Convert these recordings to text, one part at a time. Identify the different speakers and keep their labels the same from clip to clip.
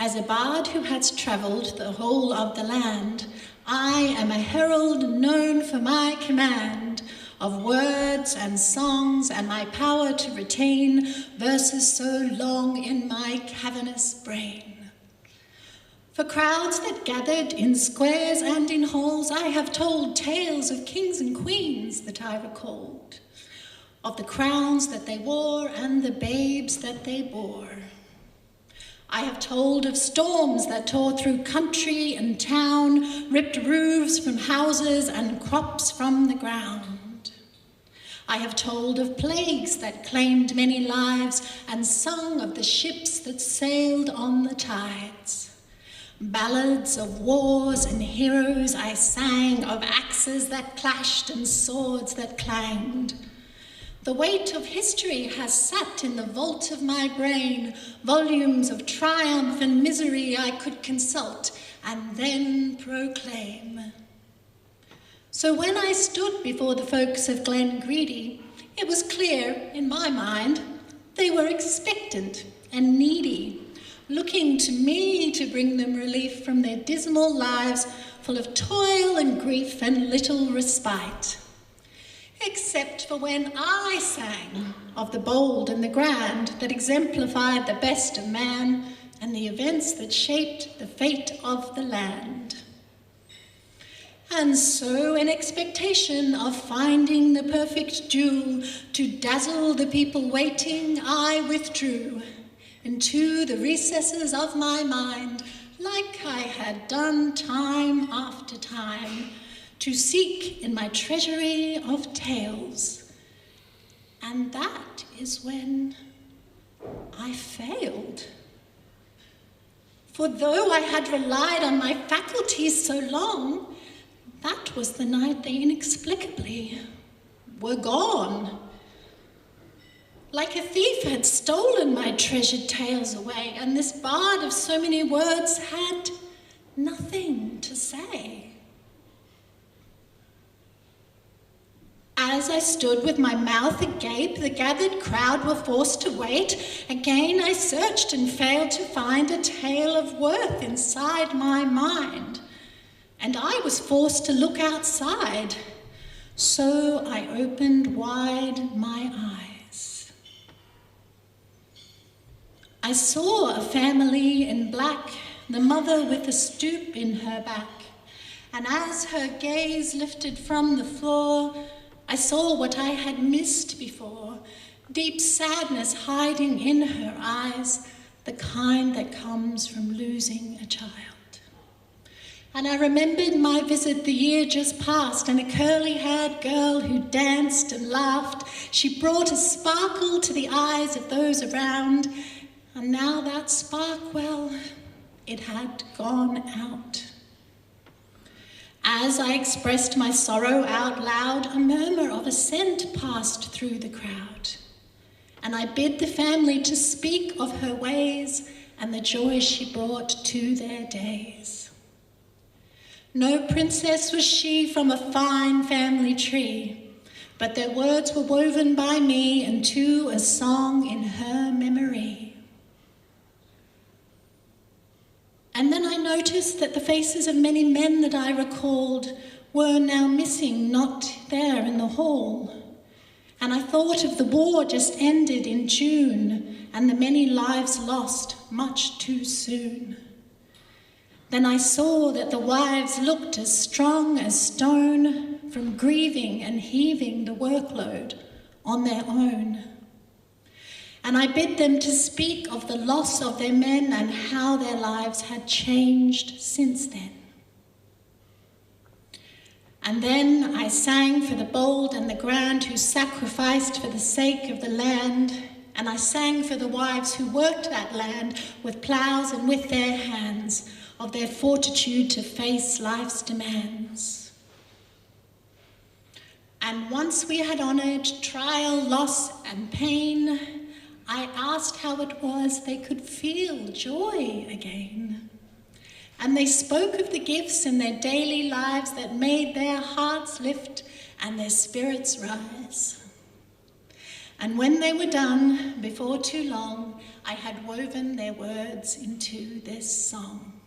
Speaker 1: As a bard who has travelled the whole of the land, I am a herald known for my command of words and songs and my power to retain verses so long in my cavernous brain. For crowds that gathered in squares and in halls, I have told tales of kings and queens that I recalled, of the crowns that they wore and the babes that they bore. I have told of storms that tore through country and town, ripped roofs from houses and crops from the ground. I have told of plagues that claimed many lives and sung of the ships that sailed on the tides. Ballads of wars and heroes I sang, of axes that clashed and swords that clanged. The weight of history has sat in the vault of my brain, volumes of triumph and misery I could consult and then proclaim. So when I stood before the folks of Glen Greedy, it was clear, in my mind, they were expectant and needy, looking to me to bring them relief from their dismal lives full of toil and grief and little respite. Except for when I sang of the bold and the grand that exemplified the best of man and the events that shaped the fate of the land. And so, in expectation of finding the perfect jewel to dazzle the people waiting, I withdrew into the recesses of my mind, like I had done time after time, to seek in my treasury of tales. And that is when I failed. For though I had relied on my faculties so long, that was the night they inexplicably were gone. Like a thief had stolen my treasured tales away, and this bard of so many words had nothing to say. As I stood with my mouth agape, the gathered crowd were forced to wait. Again I searched and failed to find a tale of worth inside my mind. And I was forced to look outside. So I opened wide my eyes. I saw a family in black, the mother with a stoop in her back. And as her gaze lifted from the floor, I saw what I had missed before, deep sadness hiding in her eyes, the kind that comes from losing a child. And I remembered my visit the year just past, and a curly-haired girl who danced and laughed. She brought a sparkle to the eyes of those around, and now that spark, well, it had gone out. As I expressed my sorrow out loud, a murmur of assent passed through the crowd, and I bid the family to speak of her ways and the joy she brought to their days. No princess was she from a fine family tree, but their words were woven by me into a song in her memory. And then I noticed that the faces of many men that I recalled were now missing, not there in the hall. And I thought of the war just ended in June and the many lives lost much too soon. Then I saw that the wives looked as strong as stone from grieving and heaving the workload on their own. And I bid them to speak of the loss of their men and how their lives had changed since then. And then I sang for the bold and the grand who sacrificed for the sake of the land, and I sang for the wives who worked that land with ploughs and with their hands, of their fortitude to face life's demands. And once we had honoured trial, loss and pain, I asked how it was they could feel joy again. And they spoke of the gifts in their daily lives that made their hearts lift and their spirits rise. And when they were done, before too long, I had woven their words into this song.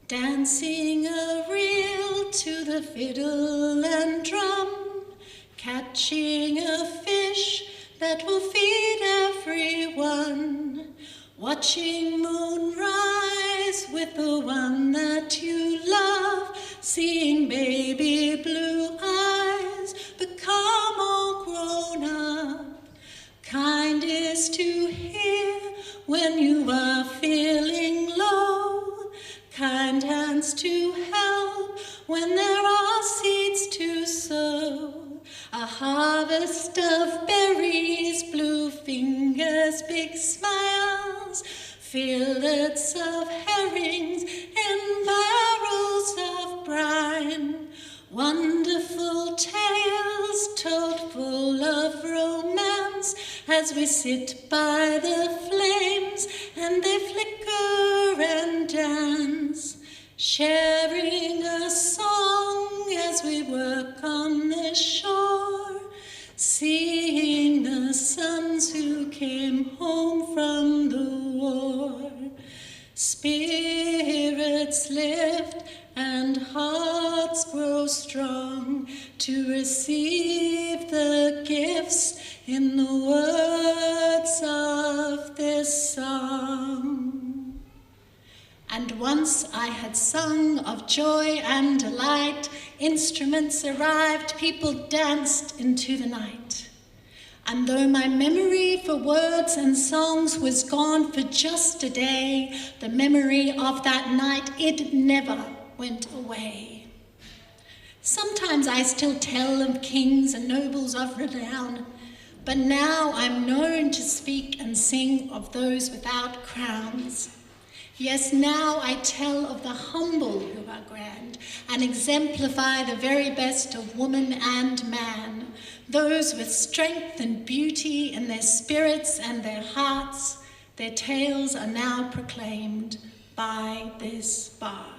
Speaker 1: Dancing a reel to the fiddle and drum, catching a fish that will feed everyone, watching moon rise with the one that you love, seeing baby blue eyes become all grown up. Kind is to hear when you are feeling low, kind hands to help when there are seeds to sow. A harvest of berries, blue fingers, big smiles, fillets of herrings in barrels of brine. Wonderful tales told full of romance as we sit by the flames and they flicker and dance, sharing a song as we work on the shore, seeing the sons who came home from the war. Spirits lift and hearts grow strong to receive the gifts in the words of this song. And once I had sung of joy and delight, instruments arrived, people danced into the night. And though my memory for words and songs was gone for just a day, the memory of that night, it never went away. Sometimes I still tell of kings and nobles of renown, but now I'm known to speak and sing of those without crowns. Yes, now I tell of the humble who are grand and exemplify the very best of woman and man, those with strength and beauty in their spirits and their hearts. Their tales are now proclaimed by this bard.